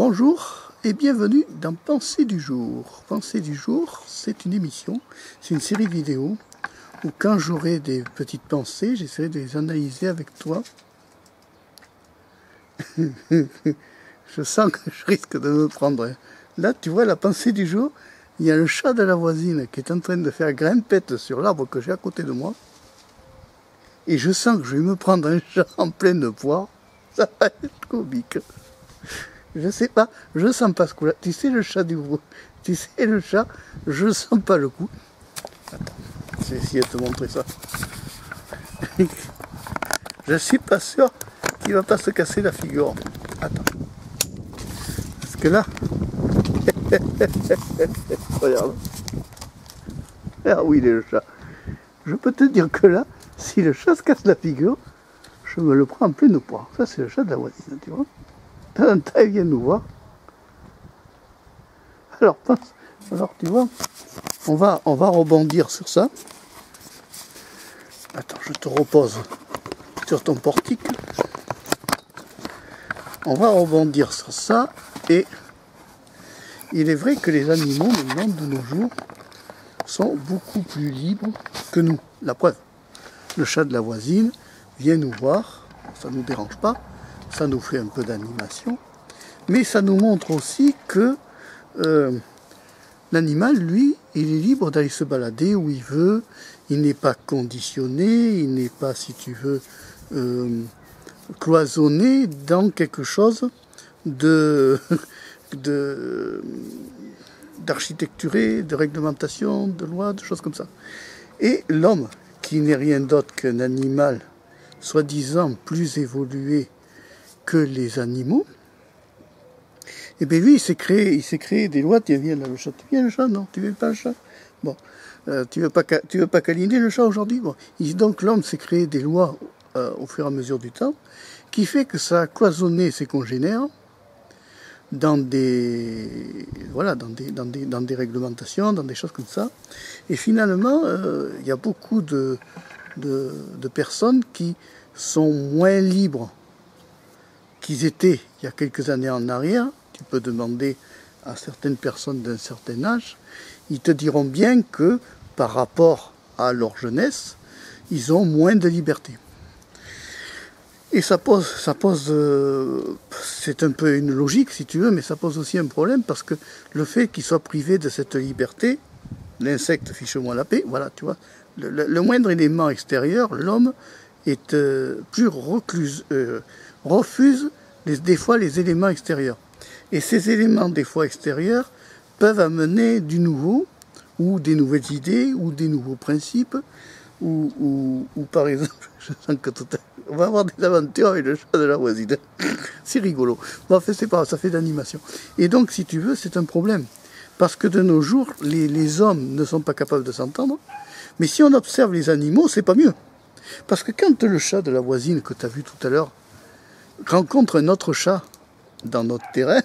Bonjour et bienvenue dans Pensée du jour. Pensée du jour, c'est une émission, c'est une série de vidéos où quand j'aurai des petites pensées, j'essaierai de les analyser avec toi. Je sens que je risque de me prendre. Là, tu vois la pensée du jour, il y a le chat de la voisine qui est en train de faire grimpette sur l'arbre que j'ai à côté de moi. Et je sens que je vais me prendre un chat en pleine poire. Ça va être comique. Je sais pas, je sens pas ce coup-là. Tu sais le chat du groupe. Tu sais le chat, je sens pas le coup. Attends, je vais essayer de te montrer ça. Je suis pas sûr qu'il va pas se casser la figure. Attends. Parce que là. Regarde. Ah oui, il est le chat. Je peux te dire que là, si le chat se casse la figure, je me le prends en pleine poire. Ça, c'est le chat de la voisine, tu vois. Il vient nous voir. Alors, tu vois, on va rebondir sur ça. Attends, je te repose sur ton portique. On va rebondir sur ça. Et il est vrai que les animaux, maintenant, de nos jours, sont beaucoup plus libres que nous. La preuve, le chat de la voisine vient nous voir, ça ne nous dérange pas, ça nous fait un peu d'animation, mais ça nous montre aussi que l'animal, lui, il est libre d'aller se balader où il veut, il n'est pas conditionné, il n'est pas, si tu veux, cloisonné dans quelque chose d'architecturé, de réglementation, de loi, de choses comme ça. Et l'homme, qui n'est rien d'autre qu'un animal, soi-disant plus évolué que les animaux, et bien lui, il s'est créé des lois. Tiens, viens là, le chat. Tu viens le chat? Non, tu veux pas le chat? Bon, tu veux pas câliner le chat aujourd'hui? Bon, donc l'homme s'est créé des lois au fur et à mesure du temps, qui fait que ça a cloisonné ses congénères dans des réglementations, dans des choses comme ça. Et finalement, il y a beaucoup de personnes qui sont moins libres qu'ils étaient il y a quelques années en arrière. Tu peux demander à certaines personnes d'un certain âge, ils te diront bien que par rapport à leur jeunesse, ils ont moins de liberté. Et c'est un peu une logique si tu veux, mais ça pose aussi un problème parce que le fait qu'ils soient privés de cette liberté, l'insecte fiche-moi la paix, voilà, tu vois, le moindre élément extérieur, l'homme est plus refuse des fois les éléments extérieurs. Et ces éléments des fois extérieurs peuvent amener du nouveau, ou des nouvelles idées, ou des nouveaux principes, ou par exemple, je sens que on va avoir des aventures avec le chat de la voisine. C'est rigolo. Bon, c'est pas, ça fait d'animation. Et donc, si tu veux, c'est un problème. Parce que de nos jours, les hommes ne sont pas capables de s'entendre. Mais si on observe les animaux, c'est pas mieux. Parce que quand le chat de la voisine que tu as vu tout à l'heure rencontre un autre chat dans notre terrain,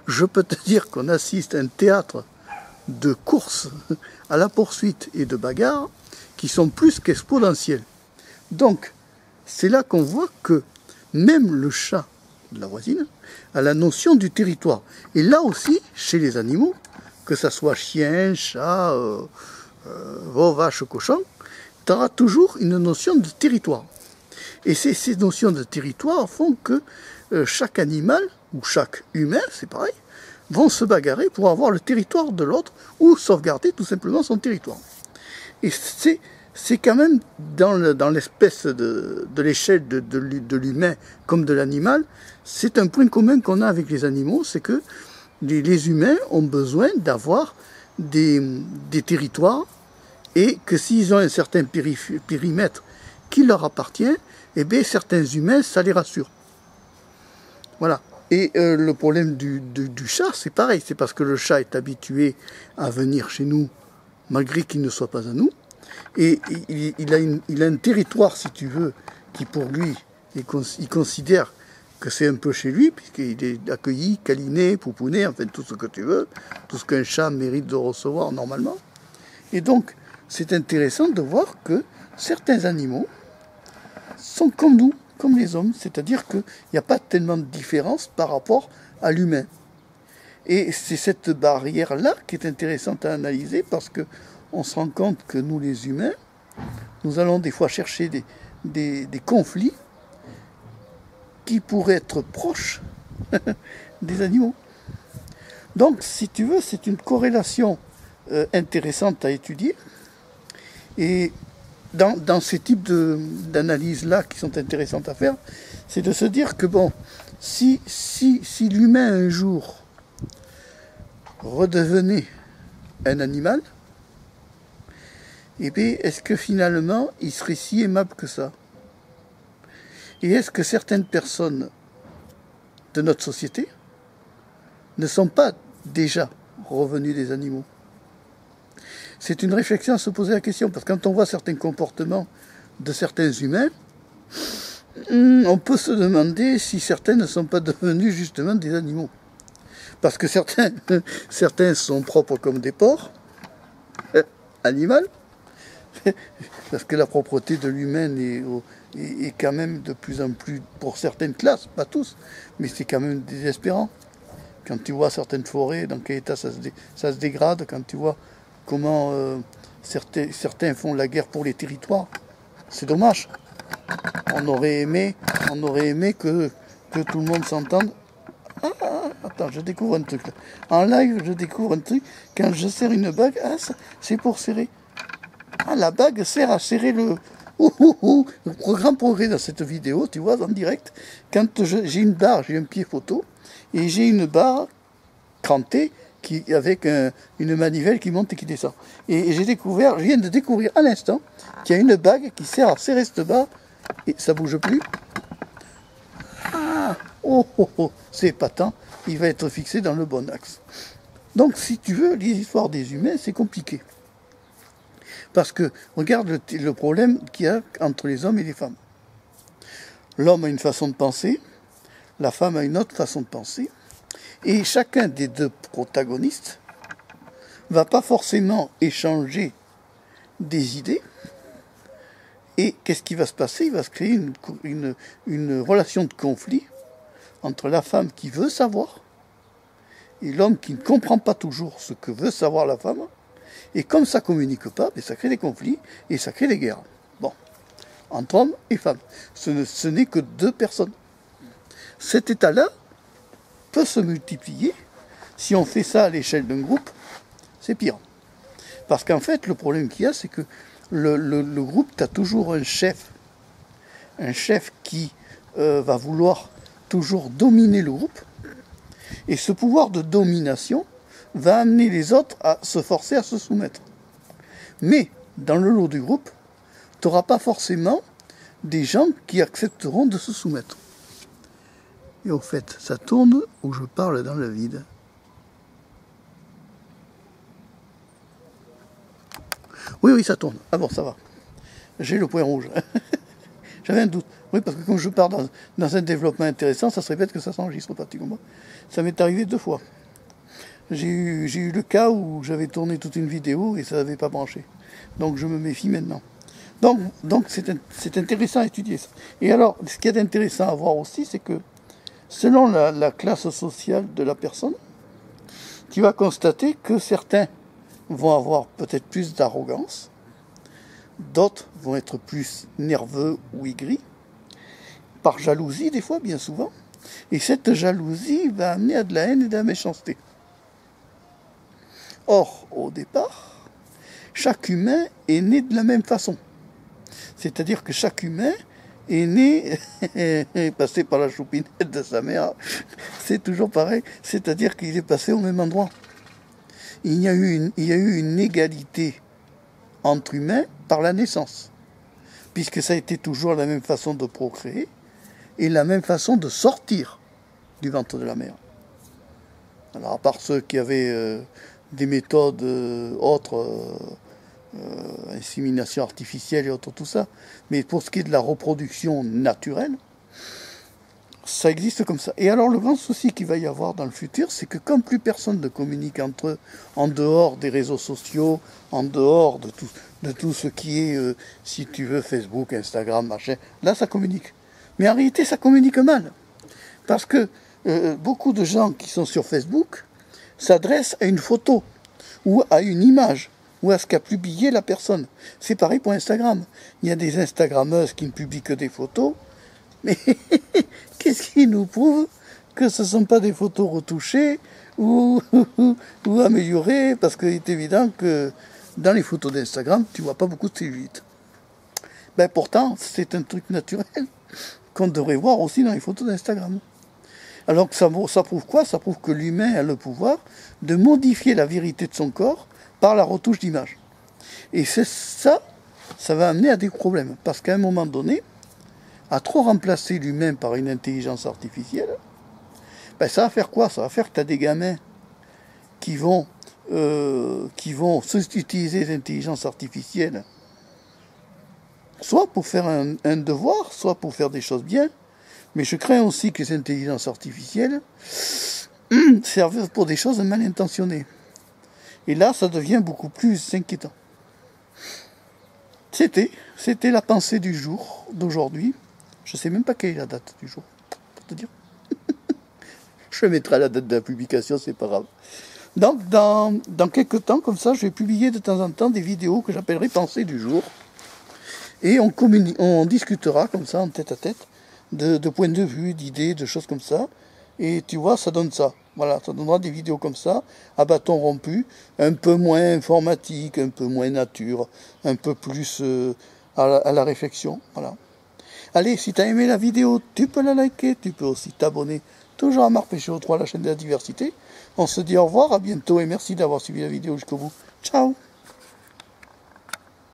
je peux te dire qu'on assiste à un théâtre de courses à la poursuite et de bagarres qui sont plus qu'exponentiels. Donc, c'est là qu'on voit que même le chat de la voisine a la notion du territoire. Et là aussi, chez les animaux, que ça soit chien, chat, veau, vache, cochon, tu auras toujours une notion de territoire. Et ces notions de territoire font que chaque animal, ou chaque humain, c'est pareil, vont se bagarrer pour avoir le territoire de l'autre ou sauvegarder tout simplement son territoire. Et c'est quand même dans l'espèce de l'échelle de l'humain comme de l'animal, c'est un point commun qu'on a avec les animaux, c'est que les humains ont besoin d'avoir des territoires et que s'ils ont un certain périmètre qui leur appartient, eh bien certains humains, ça les rassure. Voilà. Et le problème du chat, c'est pareil, c'est parce que le chat est habitué à venir chez nous malgré qu'il ne soit pas à nous. Et il a un territoire, si tu veux, qui pour lui, il considère que c'est un peu chez lui, puisqu'il est accueilli, câliné, pouponné, enfin tout ce que tu veux, tout ce qu'un chat mérite de recevoir normalement. Et donc, c'est intéressant de voir que certains animaux sont comme nous, comme les hommes, c'est-à-dire qu'il n'y a pas tellement de différence par rapport à l'humain. Et c'est cette barrière-là qui est intéressante à analyser parce qu'on se rend compte que nous, les humains, nous allons des fois chercher des conflits qui pourraient être proches des animaux. Donc, si tu veux, c'est une corrélation intéressante à étudier. Et dans ces types d'analyses-là qui sont intéressantes à faire, c'est de se dire que, bon, si l'humain un jour redevenait un animal, eh bien, est-ce que finalement, il serait si aimable que ça? Et est-ce que certaines personnes de notre société ne sont pas déjà revenues des animaux? C'est une réflexion à se poser la question, parce que quand on voit certains comportements de certains humains, on peut se demander si certains ne sont pas devenus justement des animaux. Parce que certains sont propres comme des porcs, animal, parce que la propreté de l'humain est quand même de plus en plus, pour certaines classes, pas tous, mais c'est quand même désespérant. Quand tu vois certaines forêts, dans quel état ça se dégrade, quand tu vois comment certains font la guerre pour les territoires, c'est dommage. On aurait aimé que tout le monde s'entende. Attends, je découvre un truc là. En live, je découvre un truc. Quand je serre une bague, c'est pour serrer. La bague sert à serrer le grand progrès dans cette vidéo, tu vois, en direct. Quand j'ai une barre, j'ai un pied photo, et j'ai une barre crantée avec une manivelle qui monte et qui descend. Et je viens de découvrir à l'instant qu'il y a une bague qui sert à serrer cette barre, et ça bouge plus. C'est épatant, il va être fixé dans le bon axe. Donc, si tu veux, les histoires des humains, c'est compliqué. Parce que, regarde le problème qu'il y a entre les hommes et les femmes. L'homme a une façon de penser, la femme a une autre façon de penser, et chacun des deux protagonistes va pas forcément échanger des idées. Et qu'est-ce qui va se passer? Il va se créer une relation de conflit entre la femme qui veut savoir et l'homme qui ne comprend pas toujours ce que veut savoir la femme. Et comme ça ne communique pas, ça crée des conflits et ça crée des guerres. Bon, entre hommes et femmes. Ce n'est que deux personnes. Cet état-là peut se multiplier. Si on fait ça à l'échelle d'un groupe, c'est pire. Parce qu'en fait, le problème qu'il y a, c'est que le groupe, tu as toujours un chef qui va vouloir toujours dominer le groupe. Et ce pouvoir de domination va amener les autres à se forcer à se soumettre. Mais, dans le lot du groupe, tu n'auras pas forcément des gens qui accepteront de se soumettre. Et au fait, ça tourne où je parle dans le vide. Oui, ça tourne. Ah bon, ça va. J'ai le point rouge. J'avais un doute. Oui, parce que quand je pars dans un développement intéressant, ça se répète que ça s'enregistre pas, tu comprends? Ça m'est arrivé 2 fois. J'ai eu le cas où j'avais tourné toute une vidéo et ça n'avait pas branché. Donc je me méfie maintenant. Donc c'est intéressant à étudier ça. Et alors, ce qui est intéressant à voir aussi, c'est que selon la classe sociale de la personne, tu vas constater que certains vont avoir peut-être plus d'arrogance, d'autres vont être plus nerveux ou aigris, par jalousie des fois, bien souvent. Et cette jalousie va amener à de la haine et de la méchanceté. Or, au départ, chaque humain est né de la même façon. C'est-à-dire que chaque humain est né, passé par la choupinette de sa mère. C'est toujours pareil. C'est-à-dire qu'il est passé au même endroit. Il y a eu une égalité entre humains par la naissance. Puisque ça a été toujours la même façon de procréer et la même façon de sortir du ventre de la mère. Alors, à part ceux qui avaient des méthodes autres, insémination artificielle et autres, tout ça, mais pour ce qui est de la reproduction naturelle, ça existe comme ça. Et alors, le grand souci qu'il va y avoir dans le futur, c'est que comme plus personne ne communique entre eux, en dehors des réseaux sociaux, en dehors de tout ce qui est, si tu veux, Facebook, Instagram, machin, là, ça communique. Mais en réalité, ça communique mal. Parce que beaucoup de gens qui sont sur Facebook s'adressent à une photo ou à une image ou à ce qu'a publié la personne. C'est pareil pour Instagram. Il y a des Instagrammeuses qui ne publient que des photos, mais qu'est-ce qui nous prouve que ce ne sont pas des photos retouchées ou améliorées, parce qu'il est évident que dans les photos d'Instagram, tu vois pas beaucoup de cellulite. Ben pourtant, c'est un truc naturel qu'on devrait voir aussi dans les photos d'Instagram. Alors que ça prouve quoi? Ça prouve que l'humain a le pouvoir de modifier la vérité de son corps par la retouche d'image. Et c'est ça va amener à des problèmes. Parce qu'à un moment donné, à trop remplacer l'humain par une intelligence artificielle, ben ça va faire quoi? Ça va faire que tu as des gamins qui vont utiliser les intelligences artificielles soit pour faire un devoir, soit pour faire des choses bien. Mais je crains aussi que les intelligences artificielles servent pour des choses mal intentionnées. Et là, ça devient beaucoup plus inquiétant. C'était la pensée du jour, d'aujourd'hui. Je ne sais même pas quelle est la date du jour, pour te dire. Je mettrai la date de la publication, c'est pas grave. Donc, dans quelques temps, comme ça, je vais publier de temps en temps des vidéos que j'appellerai pensée du jour. Et on discutera comme ça, en tête à tête, de points de vue, d'idées, de choses comme ça. Et tu vois, ça donne ça. Voilà, ça donnera des vidéos comme ça, à bâton rompu, un peu moins informatique, un peu moins nature, un peu plus à la réflexion. Voilà. Allez, si tu as aimé la vidéo, tu peux la liker, tu peux aussi t'abonner. Toujours à Marc Péchaud 3, la chaîne de la diversité. On se dit au revoir, à bientôt et merci d'avoir suivi la vidéo jusqu'au bout. Ciao!